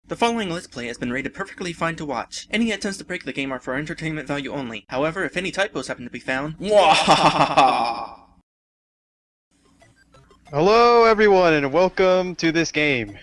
The following Let's Play has been rated perfectly fine to watch. Any attempts to break the game are for entertainment value only. However, if any typos happen to be found, Mwahaha! Hello everyone and welcome to this game.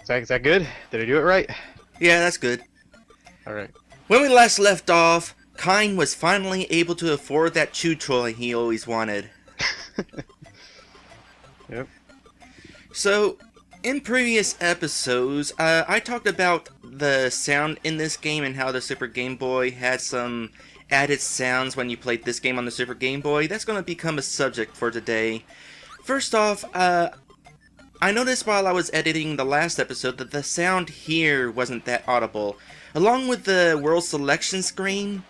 Is that good? Did I do it right? Yeah, that's good. Alright. When we last left off, Kine was finally able to afford that chew toy he always wanted. Yep. So, in previous episodes, I talked about the sound in this game and how the Super Game Boy had some added sounds when you played this game on the Super Game Boy. That's going to become a subject for today. First off, I noticed while I was editing the last episode that the sound here wasn't that audible. Along with the world selection screen,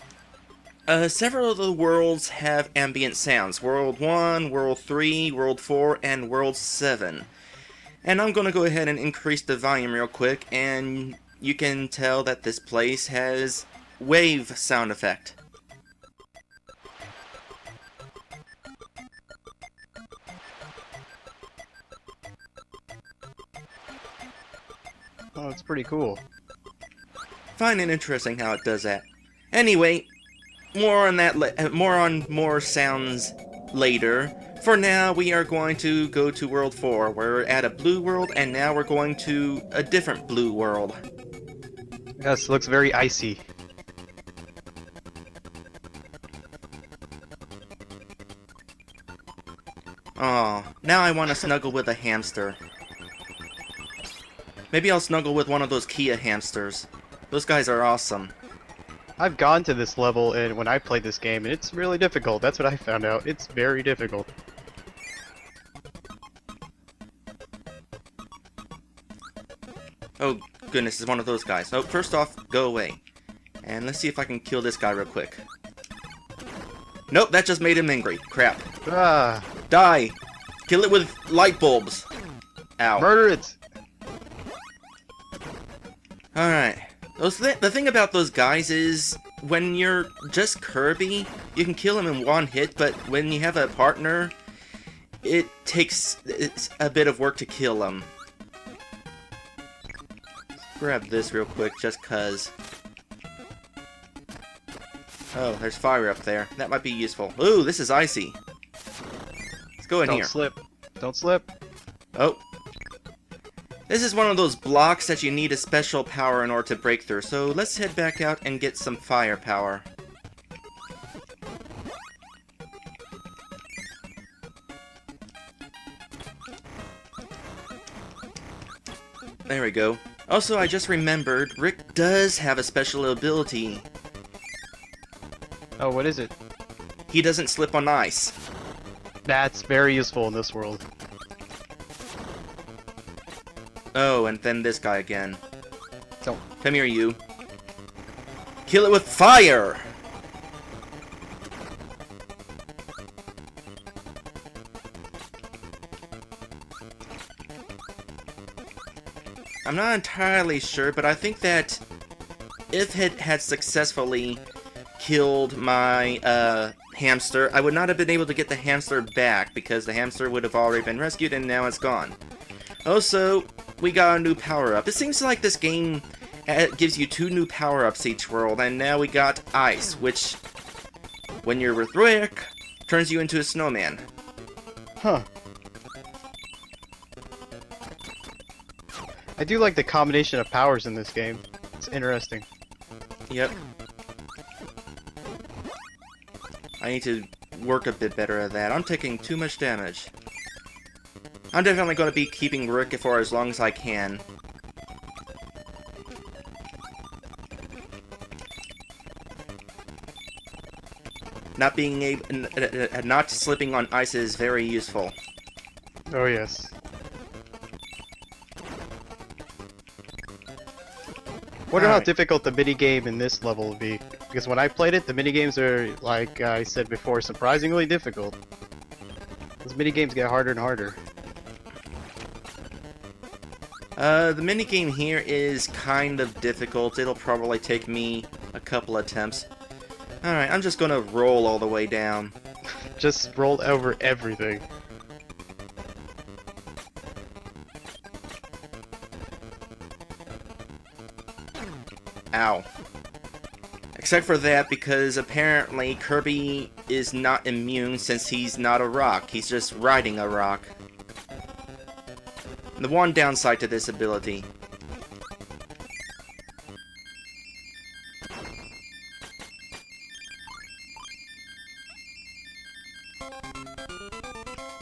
several of the worlds have ambient sounds. World 1, World 3, World 4, and World 7. And I'm going to go ahead and increase the volume real quick, and you can tell that this place has wave sound effect. Oh, it's pretty cool. Find it interesting how it does that. Anyway, more on that. More sounds later. For now, we are going to go to World 4. We're at a blue world, and now we're going to a different blue world. Yes, it looks very icy. Oh, now I want to snuggle with a hamster. Maybe I'll snuggle with one of those Kia hamsters. Those guys are awesome. I've gone to this level and when I played this game and it's really difficult. That's what I found out. It's very difficult. Oh, goodness, it's one of those guys. Oh, first off, go away. And let's see if I can kill this guy real quick. Nope, that just made him angry. Crap. Ah, Die! Kill it with light bulbs. Ow. murder it! Alright. The thing about those guys is, when you're just Kirby, you can kill him in one hit, but when you have a partner, it's a bit of work to kill them. Grab this real quick, just cuz. Oh, there's fire up there. That might be useful. Ooh, this is icy. Let's go in here. Don't slip. Don't slip. Oh. This is one of those blocks that you need a special power in order to break through, so let's head back out and get some firepower. There we go. Also, I just remembered, Rick does have a special ability. Oh, what is it? He doesn't slip on ice. That's very useful in this world. Oh, and then this guy again. Don't. Come here, you. Kill it with fire! I'm not entirely sure, but I think that if it had successfully killed my hamster, I would not have been able to get the hamster back because the hamster would have already been rescued and now it's gone. Also, we got a new power-up. It seems like this game gives you 2 new power-ups each world, and now we got Ice, which, when you're with Rick, turns you into a snowman. Huh. I do like the combination of powers in this game. It's interesting. Yep. I need to work a bit better at that. I'm taking too much damage. I'm definitely going to be keeping Rick for as long as I can. Not being able, not slipping on ice is very useful. Oh yes. Wonder how difficult the minigame in this level will be. Because when I played it, the minigames are, like I said before, surprisingly difficult. Those minigames get harder and harder. The minigame here is kind of difficult. It'll probably take me a couple attempts. Alright, I'm just gonna roll all the way down. Just roll over everything. Ow. Except for that, because apparently Kirby is not immune since he's not a rock. He's just riding a rock. The one downside to this ability.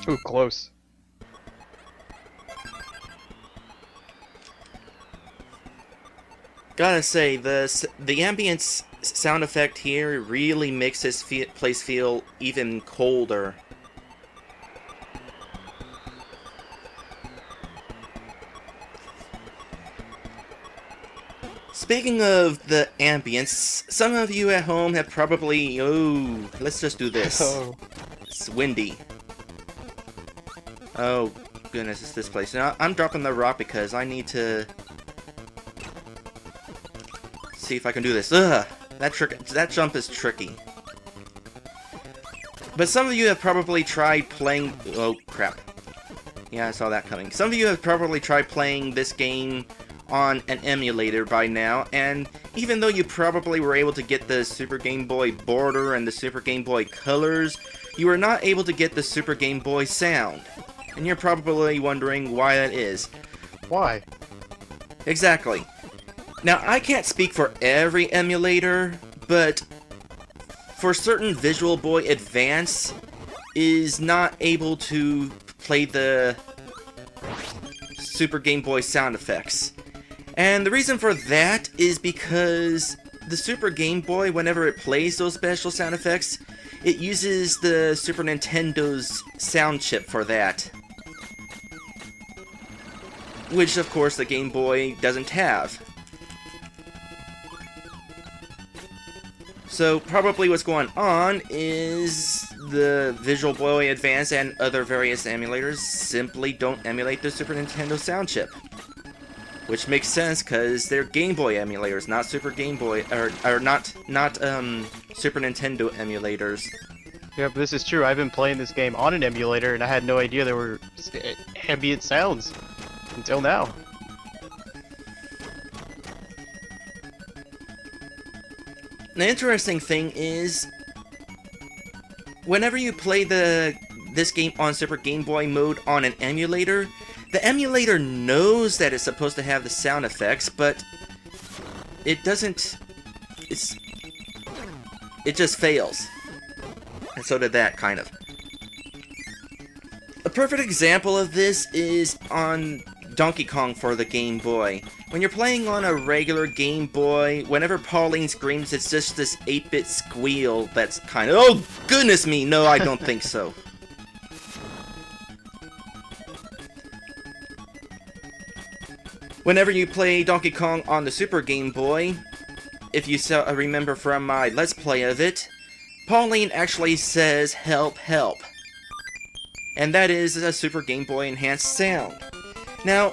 Ooh, close. Gotta say, the ambience sound effect here really makes this place feel even colder. Speaking of the ambience, some of you at home have probably... Oh, let's just do this. Oh. It's windy. Oh, goodness, it's this place. Now, I'm dropping the rock because I need to... see if I can do this. Ugh! That jump is tricky. But some of you have probably tried playing... Oh, crap. Yeah, I saw that coming. Some of you have probably tried playing this game on an emulator by now, and even though you probably were able to get the Super Game Boy border and the Super Game Boy colors, you were not able to get the Super Game Boy sound. And you're probably wondering why that is. Why? Exactly. Now, I can't speak for every emulator, but for certain Visual Boy Advance is not able to play the Super Game Boy sound effects. And the reason for that is because the Super Game Boy, whenever it plays those special sound effects, it uses the Super Nintendo's sound chip for that. Which, of course, the Game Boy doesn't have. So, probably what's going on is the Visual Boy Advance and other various emulators simply don't emulate the Super Nintendo sound chip. Which makes sense, because they're Game Boy emulators, not Super Game Boy, or not Super Nintendo emulators. Yeah, but this is true. I've been playing this game on an emulator, and I had no idea there were ambient sounds until now. The interesting thing is, whenever you play this game on Super Game Boy mode on an emulator, the emulator knows that it's supposed to have the sound effects, but it doesn't... It just fails. And so did that, kind of. A perfect example of this is on Donkey Kong for the Game Boy. When you're playing on a regular Game Boy, whenever Pauline screams, it's just this 8-bit squeal that's kind of... Oh, goodness me! No, I don't think so. Whenever you play Donkey Kong on the Super Game Boy, if you remember from my Let's Play of it, Pauline actually says, "Help, help." And that is a Super Game Boy enhanced sound. Now,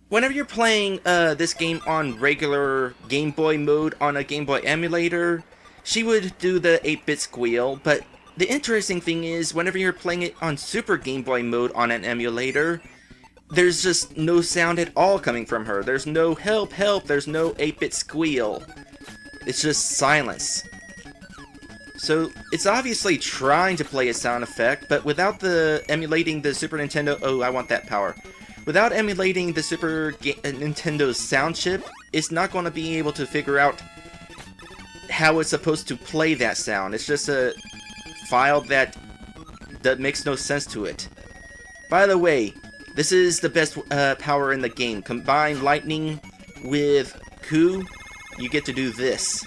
whenever you're playing this game on regular Game Boy mode on a Game Boy emulator, she would do the 8-bit squeal, but the interesting thing is, whenever you're playing it on Super Game Boy mode on an emulator, there's just no sound at all coming from her. There's no help, help, there's no 8-bit squeal. It's just silence. So, it's obviously trying to play a sound effect, but without emulating the Super Nintendo... Oh, I want that power. Without emulating the Super Nintendo's sound chip, it's not going to be able to figure out how it's supposed to play that sound. It's just a file that makes no sense to it. By the way, this is the best power in the game. Combine lightning with Ku, you get to do this.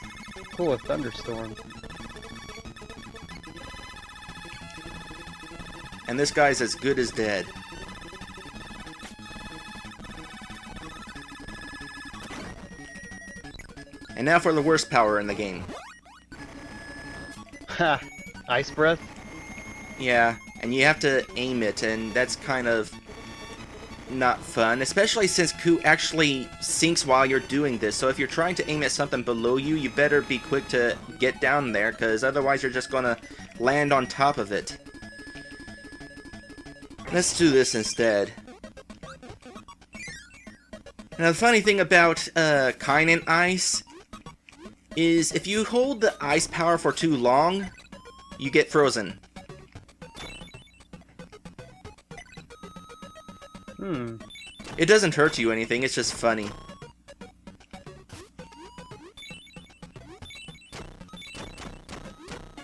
Oh, a thunderstorm. And this guy's as good as dead. And now for the worst power in the game. Ha! Ice breath? Yeah, and you have to aim it, and that's kind of not fun, especially since Ku actually sinks while you're doing this. So if you're trying to aim at something below you, you better be quick to get down there, because otherwise you're just gonna land on top of it. Let's do this instead. Now, the funny thing about Kine and Ice is if you hold the ice power for too long, you get frozen. It doesn't hurt you anything, it's just funny.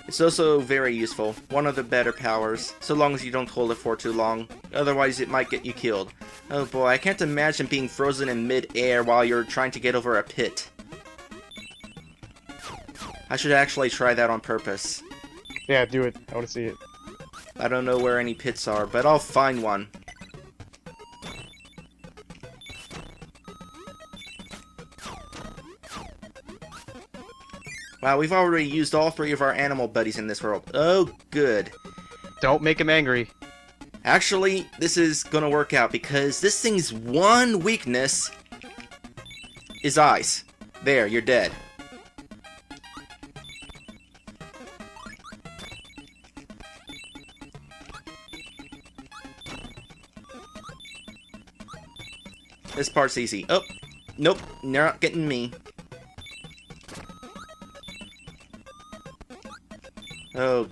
It's also very useful, one of the better powers, so long as you don't hold it for too long, otherwise it might get you killed. Oh boy, I can't imagine being frozen in mid-air while you're trying to get over a pit. I should actually try that on purpose. Yeah, do it. I want to see it. I don't know where any pits are, but I'll find one. Wow, we've already used all 3 of our animal buddies in this world. Oh, good. Don't make him angry. Actually, this is gonna work out because this thing's one weakness is ice. There, you're dead. This part's easy. Oh, nope, you're not getting me. Oh,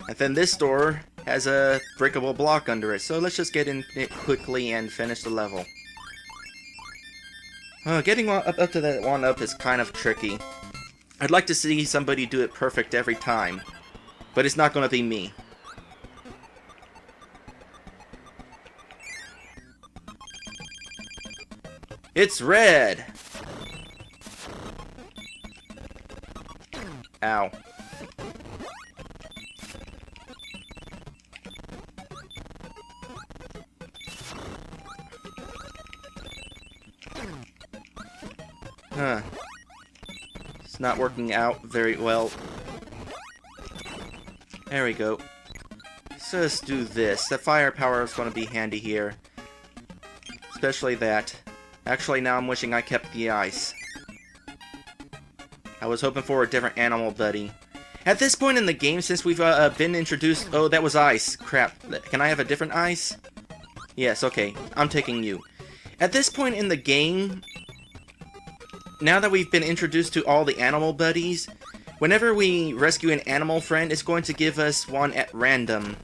and then this door has a breakable block under it, so let's just get in it quickly and finish the level. Getting up to that one up is kind of tricky. I'd like to see somebody do it perfect every time, but it's not going to be me. It's red! Ow. Huh. It's not working out very well. There we go. So let's do this. The firepower is going to be handy here. Especially that. Actually, now I'm wishing I kept the ice. I was hoping for a different animal buddy. At this point in the game, since we've been introduced... Oh, that was ice. Crap. Can I have a different ice? Yes, okay. I'm taking you. At this point in the game... Now that we've been introduced to all the animal buddies, whenever we rescue an animal friend, it's going to give us one at random.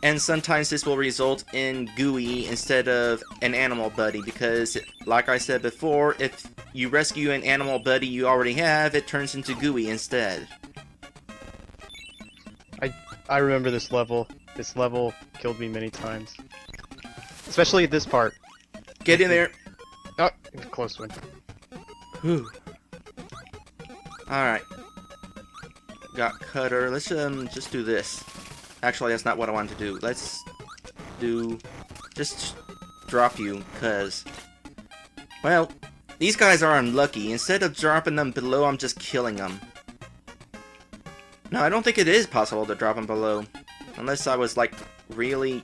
And sometimes this will result in GUI instead of an animal buddy, because, like I said before, if you rescue an animal buddy you already have, it turns into GUI instead. I remember this level. This level killed me many times. Especially this part. Get in there! Oh, close one. Whew. Alright. Got Cutter. Let's just do this. Actually, that's not what I wanted to do. Let's do... Just drop you, cuz... Well, these guys are unlucky. Instead of dropping them below, I'm just killing them. No, I don't think it is possible to drop them below. Unless I was, like, really...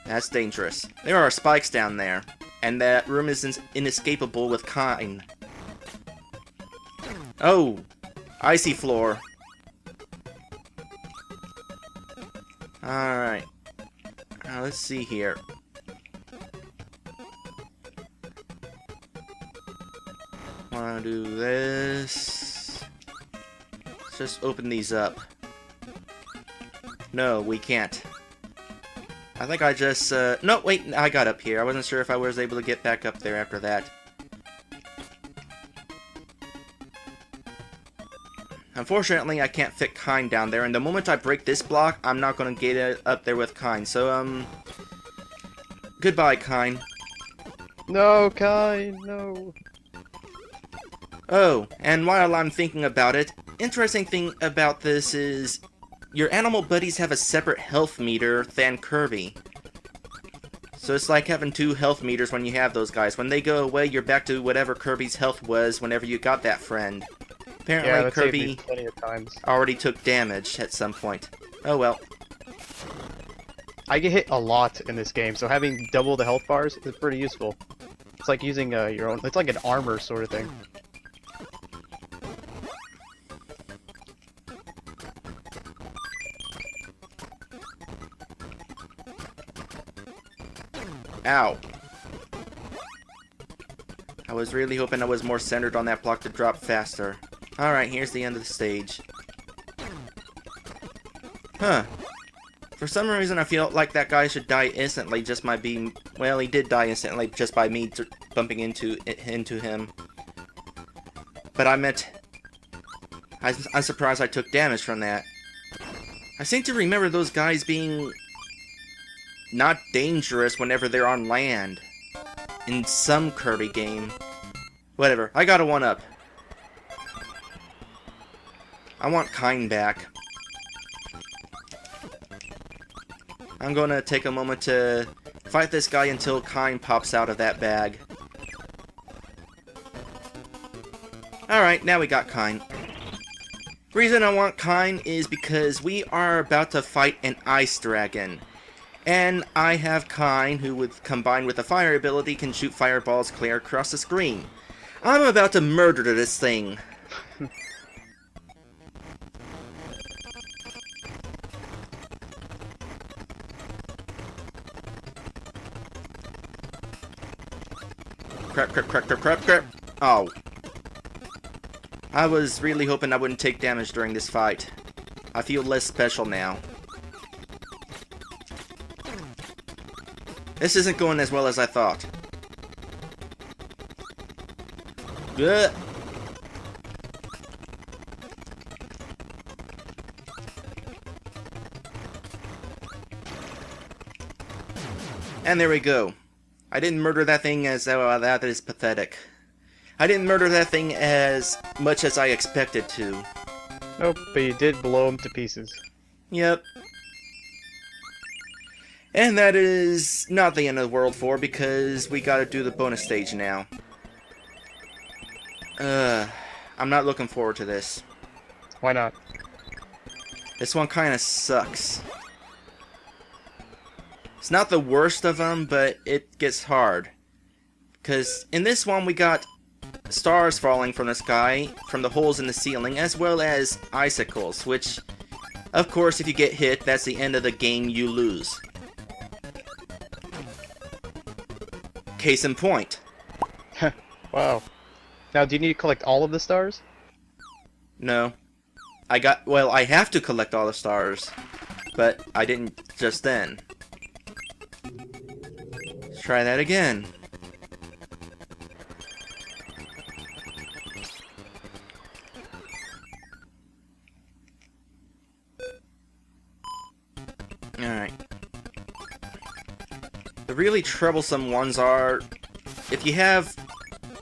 That's dangerous. There are spikes down there. And that room is inescapable with Kine. Oh! Icy floor. Alright. Now let's see here. Wanna do this. Let's just open these up. No, we can't. I think I just, no, wait, I got up here. I wasn't sure if I was able to get back up there after that. Unfortunately, I can't fit Kine down there, and the moment I break this block, I'm not gonna get it up there with Kine, so, goodbye, Kine. No, Kine, no. Oh, and while I'm thinking about it, interesting thing about this is... Your animal buddies have a separate health meter than Kirby. So it's like having 2 health meters when you have those guys. When they go away, you're back to whatever Kirby's health was whenever you got that friend. Apparently, Yeah, Kirby plenty of times. already took damage at some point. Oh well. I get hit a lot in this game, so having double the health bars is pretty useful. It's like using your own... It's like an armor sort of thing. Ow. was really hoping I was more centered on that block to drop faster. Alright, here's the end of the stage. Huh. For some reason, I feel like that guy should die instantly just by being... Well, he did die instantly just by me bumping into him. But I meant... I'm surprised I took damage from that. I seem to remember those guys being... not dangerous whenever they're on land. In some Kirby game. Whatever, I got a 1-up. I want Kine back. I'm gonna take a moment to fight this guy until Kine pops out of that bag. Alright, now we got Kine. The reason I want Kine is because we are about to fight an ice dragon. And I have Kine, who with combined with a fire ability can shoot fireballs clear across the screen. I'm about to murder this thing. Crap, crap, crap, crap, crap, crap. Oh. I was really hoping I wouldn't take damage during this fight. I feel less special now. This isn't going as well as I thought. Ugh. And there we go. I didn't murder that thing as... that is pathetic. I didn't murder that thing as much as I expected to. Nope, but you did blow him to pieces. Yep. And that is not the end of the world 4, because we gotta do the bonus stage now. I'm not looking forward to this. Why not? This one kinda sucks. It's not the worst of them, but it gets hard. Because in this one we got stars falling from the sky, from the holes in the ceiling, as well as icicles, which, of course, if you get hit, that's the end of the game, you lose. Case in point. Wow. Now, do you need to collect all of the stars? No. I have to collect all the stars, but I didn't just then. Let's try that again. Alright. The really troublesome ones are if you have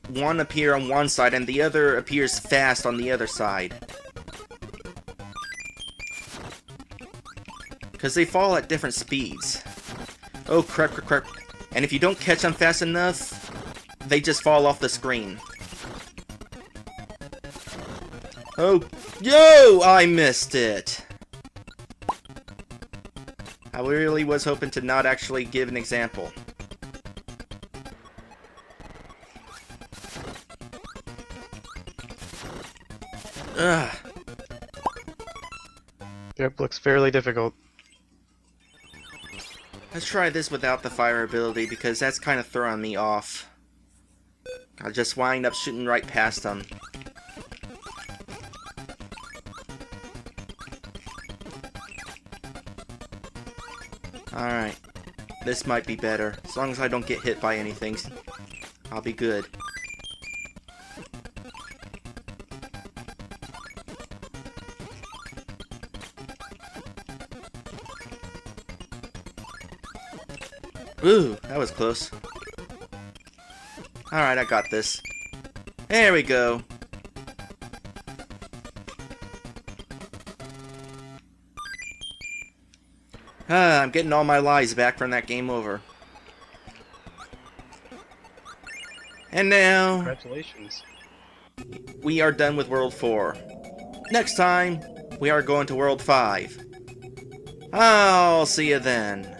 one appear on one side and the other appears fast on the other side. Because they fall at different speeds. Oh crap, crap, crap. And if you don't catch them fast enough, they just fall off the screen. Oh, yo! I missed it! I really was hoping to not actually give an example. Ugh. Yep, looks fairly difficult. Let's try this without the fire ability, because that's kind of throwing me off. I'll just wind up shooting right past them. Alright. This might be better. As long as I don't get hit by anything, I'll be good. Ooh, that was close. Alright, I got this. There we go. I'm getting all my lives back from that game over. And now... Congratulations. We are done with World 4. Next time, we are going to World 5. I'll see you then.